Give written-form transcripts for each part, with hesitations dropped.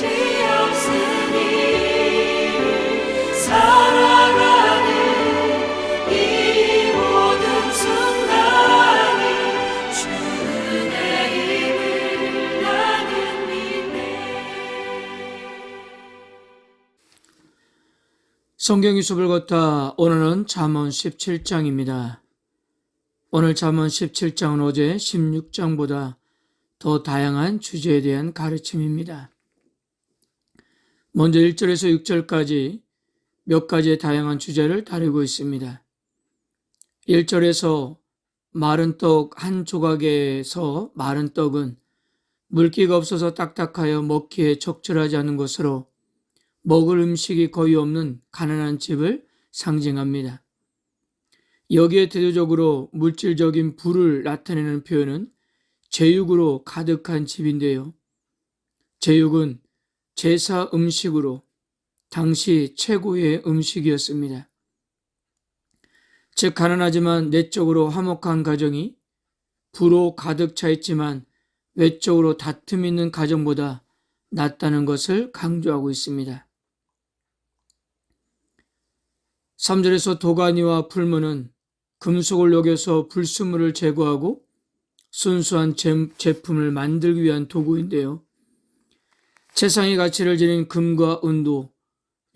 없으니 살아가는 이 모든 순간이 주 은혜임을 나는 믿네. 성경 유습을 걷다 오늘은 잠언 17장입니다. 오늘 잠언 17장은 어제 16장보다 더 다양한 주제에 대한 가르침입니다. 먼저 1절에서 6절까지 몇 가지의 다양한 주제를 다루고 있습니다. 1절에서 마른 떡 한 조각에서 마른 떡은 물기가 없어서 딱딱하여 먹기에 적절하지 않은 것으로 먹을 음식이 거의 없는 가난한 집을 상징합니다. 여기에 대조적으로 물질적인 부를 나타내는 표현은 제육으로 가득한 집인데요. 제육은 제사 음식으로 당시 최고의 음식이었습니다. 즉 가난하지만 내적으로 화목한 가정이 부로 가득 차 있지만 외적으로 다툼 있는 가정보다 낫다는 것을 강조하고 있습니다. 3절에서 도가니와 풀무는 금속을 녹여서 불순물을 제거하고 순수한 제품을 만들기 위한 도구인데요. 최상의 가치를 지닌 금과 은도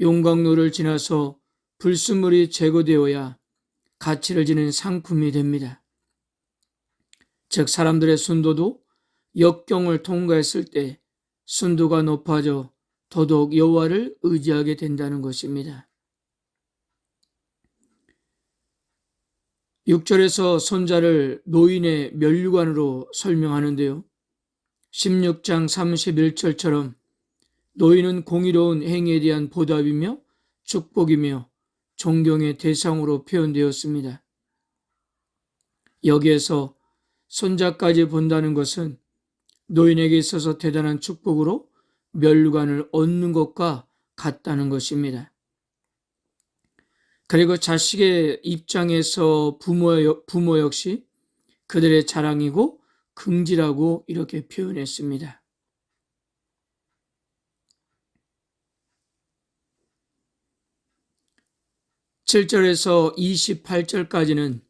용광로를 지나서 불순물이 제거되어야 가치를 지닌 상품이 됩니다. 즉 사람들의 순도도 역경을 통과했을 때 순도가 높아져 더더욱 여호와를 의지하게 된다는 것입니다. 6절에서 손자를 노인의 면류관으로 설명하는데요. 16장 31절처럼 노인은 공의로운 행위에 대한 보답이며 축복이며 존경의 대상으로 표현되었습니다. 여기에서 손자까지 본다는 것은 노인에게 있어서 대단한 축복으로 면류관을 얻는 것과 같다는 것입니다. 그리고 자식의 입장에서 부모 역시 그들의 자랑이고 긍지라고 이렇게 표현했습니다. (7절에서) 28절까지는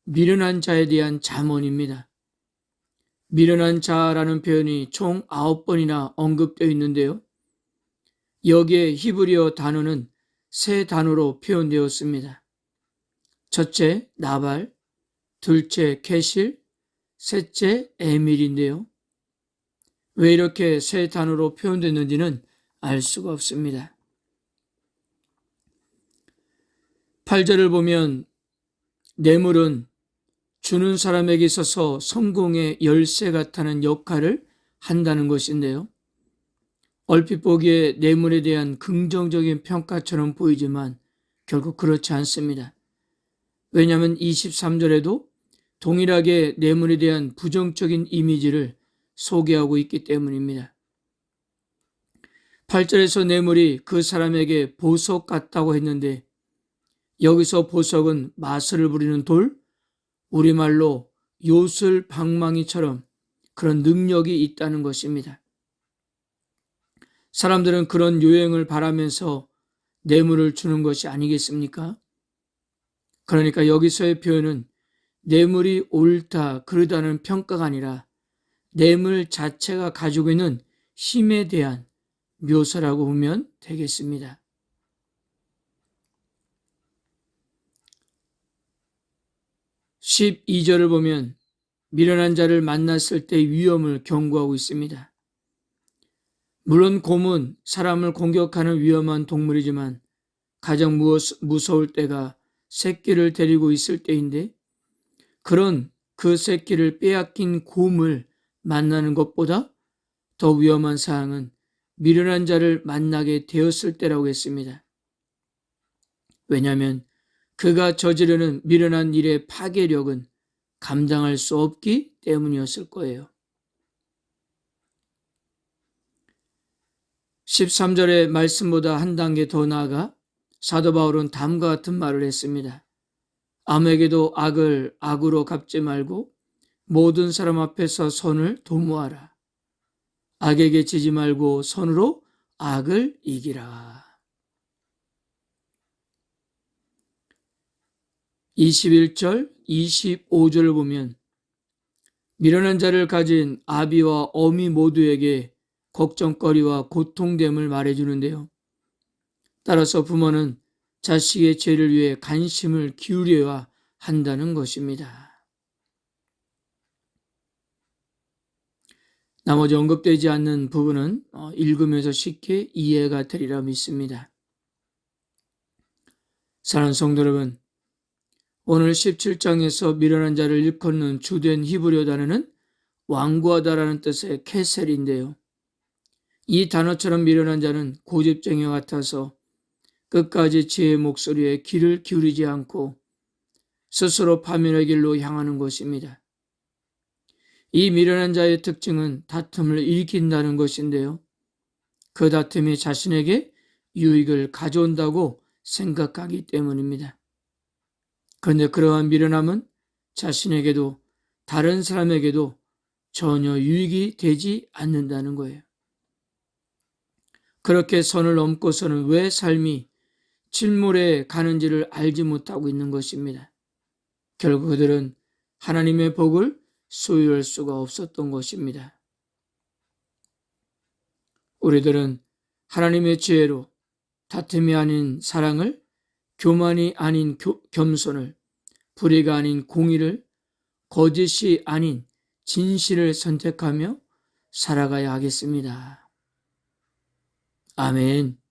미련한 자에 대한 잠언입니다. 미련한 자라는 표현이 총 9번이나 언급되어 있는데요. 여기에 히브리어 단어는 세 단어로 표현되었습니다. 첫째, 나발, 둘째, 게실, 셋째, 에밀인데요. 왜 이렇게 세 단어로 표현됐는지는 알 수가 없습니다. 8절을 보면 뇌물은 주는 사람에게 있어서 성공의 열쇠 같다는 역할을 한다는 것인데요. 얼핏 보기에 뇌물에 대한 긍정적인 평가처럼 보이지만 결국 그렇지 않습니다. 왜냐하면 23절에도 동일하게 뇌물에 대한 부정적인 이미지를 소개하고 있기 때문입니다. 8절에서 뇌물이 그 사람에게 보석 같다고 했는데 여기서 보석은 마술을 부리는 돌, 우리말로 요술 방망이처럼 그런 능력이 있다는 것입니다. 사람들은 그런 요행을 바라면서 뇌물을 주는 것이 아니겠습니까? 그러니까 여기서의 표현은 뇌물이 옳다, 그르다는 평가가 아니라 뇌물 자체가 가지고 있는 힘에 대한 묘사라고 보면 되겠습니다. 12절을 보면 미련한 자를 만났을 때 위험을 경고하고 있습니다. 물론 곰은 사람을 공격하는 위험한 동물이지만 가장 무서울 때가 새끼를 데리고 있을 때인데 그런 그 새끼를 빼앗긴 곰을 만나는 것보다 더 위험한 사항은 미련한 자를 만나게 되었을 때라고 했습니다. 왜냐하면 그가 저지르는 미련한 일의 파괴력은 감당할 수 없기 때문이었을 거예요. 13절의 말씀보다 한 단계 더 나아가 사도 바울은 다음과 같은 말을 했습니다. 아무에게도 악을 악으로 갚지 말고 모든 사람 앞에서 선을 도모하라. 악에게 지지 말고 선으로 악을 이기라. 21절, 25절을 보면 미련한 자를 가진 아비와 어미 모두에게 걱정거리와 고통됨을 말해주는데요. 따라서 부모는 자식의 죄를 위해 관심을 기울여야 한다는 것입니다. 나머지 언급되지 않는 부분은 읽으면서 쉽게 이해가 되리라 믿습니다. 사랑하는 성도 여러분, 오늘 17장에서 미련한 자를 일컫는 주된 히브리어 단어는 완고하다라는 뜻의 케셀인데요. 이 단어처럼 미련한 자는 고집쟁이와 같아서 끝까지 지혜의 목소리에 귀를 기울이지 않고 스스로 파멸의 길로 향하는 것입니다. 이 미련한 자의 특징은 다툼을 일으킨다는 것인데요. 그 다툼이 자신에게 유익을 가져온다고 생각하기 때문입니다. 그런데 그러한 미련함은 자신에게도 다른 사람에게도 전혀 유익이 되지 않는다는 거예요. 그렇게 선을 넘고서는 왜 삶이 침몰에 가는지를 알지 못하고 있는 것입니다. 결국 그들은 하나님의 복을 소유할 수가 없었던 것입니다. 우리들은 하나님의 지혜로 다툼이 아닌 사랑을, 교만이 아닌 겸손을, 불의가 아닌 공의를, 거짓이 아닌 진실을 선택하며 살아가야 하겠습니다. 아멘.